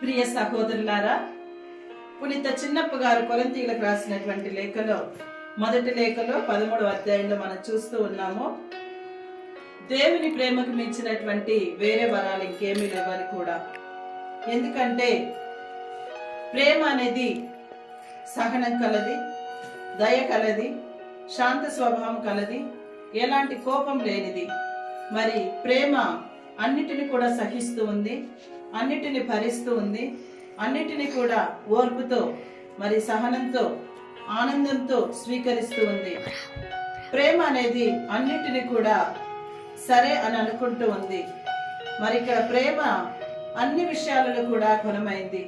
ప్రియ సహోదరులారా, పునీత చిన్నప్ప గారు కొరింథీయులకు రాసినటువంటి లేఖలో మొదటి లేఖలో 13వ అధ్యాయంలో మనం చూస్తూ ఉన్నాము. దేవుని ప్రేమకు మించినటువంటి వేరే వరాలు ఇంకేమీ లేవని కూడా. ఎందుకంటే ప్రేమ అనేది సహనం కలది, దయ కలది, శాంత స్వభావం కలది, ఎలాంటి కోపం లేనిది. మరి ప్రేమ అన్నిటిని కూడా సహిస్తూ ఉంది, అన్నిటిని భరిస్తూ ఉంది, అన్నిటిని కూడా ఓర్పుతో మరి సహనంతో ఆనందంతో స్వీకరిస్తూ ఉంది. ప్రేమ అనేది అన్నిటిని కూడా సరే అని అనుకుంటూ ఉంది. మరి ఇక్కడ ప్రేమ అన్ని విషయాలలో కూడా గుణమైంది.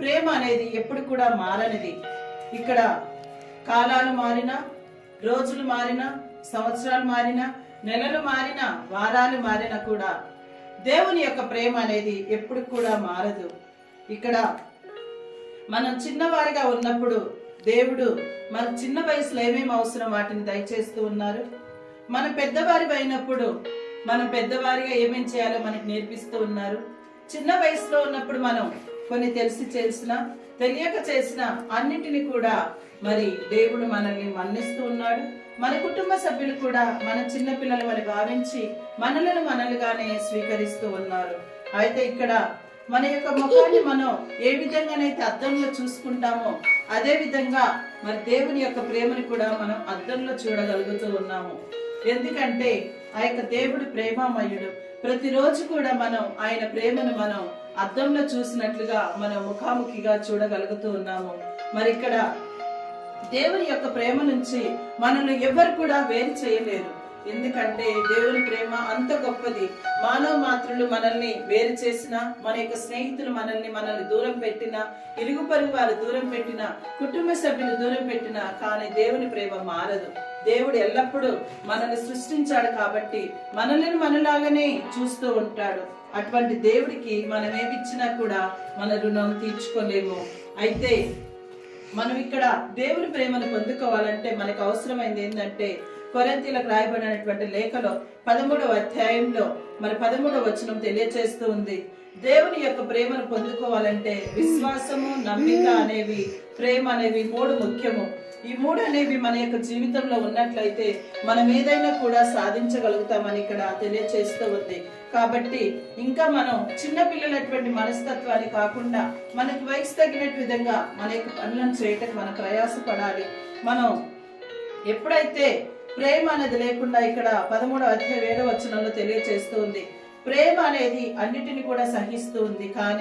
ప్రేమ అనేది ఎప్పుడు కూడా మారనిది. ఇక్కడ కాలాలు మారినా, రోజులు మారినా, సంవత్సరాలు మారినా, నెలలు మారినా, వారాలు మారినా కూడా దేవుని యొక్క ప్రేమ అనేది ఎప్పుడు కూడా మారదు. ఇక్కడ మనం చిన్నవారిగా ఉన్నప్పుడు దేవుడు మన చిన్న వయసులో ఏమేమి అవసరం వాటిని దయచేస్తూ ఉన్నారు. మన పెద్దవారి అయినప్పుడు మనం పెద్దవారిగా ఏమేం చేయాలో మనకు నేర్పిస్తూ ఉన్నారు. చిన్న వయసులో ఉన్నప్పుడు మనం కొన్ని తెలిసి చేసిన తెలియక చేసిన అన్నిటిని కూడా మరి దేవుడు మనల్ని మన్నిస్తూ ఉన్నాడు. మన కుటుంబ సభ్యులు కూడా మన చిన్న పిల్లల వల్ల భావించి మనలుగానే స్వీకరిస్తూ ఉన్నారు. అయితే ఇక్కడ మన యొక్క ముఖాన్ని మనం ఏ విధంగానైతే అద్దంలో చూసుకుంటామో అదే విధంగా మరి దేవుని యొక్క ప్రేమని కూడా మనం అద్దంలో చూడగలుగుతూ ఉన్నాము. ఎందుకంటే ఆ యొక్క దేవుడు ప్రేమామయుడు. ప్రతిరోజు కూడా మనం ఆయన ప్రేమను మనం అద్దంలో చూసినట్లుగా మనం ముఖాముఖిగా చూడగలుగుతూ ఉన్నాము. మరి ఇక్కడ దేవుని యొక్క ప్రేమ నుంచి మనల్ని ఎవరు కూడా వేరు చేయలేరు. ఎందుకంటే దేవుని ప్రేమ అంత గొప్పది. మానవ మాత్రులు మనల్ని వేరు చేసినా, మన యొక్క స్నేహితులు మనల్ని దూరం పెట్టినా, ఇరుగు పొరుగు వారు దూరం పెట్టినా, కుటుంబ సభ్యులు దూరం పెట్టినా, కానీ దేవుని ప్రేమ మారదు. దేవుడు ఎల్లప్పుడూ మనల్ని సృష్టించాడు కాబట్టి మనల్ని మనలాగానే చూస్తూ ఉంటాడు. అటువంటి దేవుడికి మనం ఏమిచ్చినా కూడా మన రుణం తీర్చుకోలేము. అయితే మనం ఇక్కడ దేవుని ప్రేమను పొందుకోవాలంటే మనకు అవసరమైంది ఏంటంటే కొరింథీయులకు రాయబడినటువంటి లేఖలో 13వ అధ్యాయంలో మరి 13వ వచనం తెలియచేస్తూ ఉంది. దేవుని యొక్క ప్రేమను పొందుకోవాలంటే విశ్వాసము, నమ్మిక అనేవి, ప్రేమ అనేవి 3 ముఖ్యము. ఈ 3 అనేవి మన యొక్క జీవితంలో ఉన్నట్లయితే మనం ఏదైనా కూడా సాధించగలుగుతామని ఇక్కడ తెలియచేస్తూ ఉంది. కాబట్టి ఇంకా మనం చిన్న పిల్లలటువంటి మనస్తత్వాన్ని కాకుండా మనకు వయసు తగినట్టు విధంగా మన యొక్క పనులను చేయటం మనం ప్రయాసపడాలి. మనం ఎప్పుడైతే ప్రేమ అనేది లేకుండా ఇక్కడ 13వ అధ్యాయం 7వ వచనంలో తెలియచేస్తూ ఉంది. ప్రేమ అనేది అన్నిటిని కూడా సహిస్తూ ఉంది, కానీ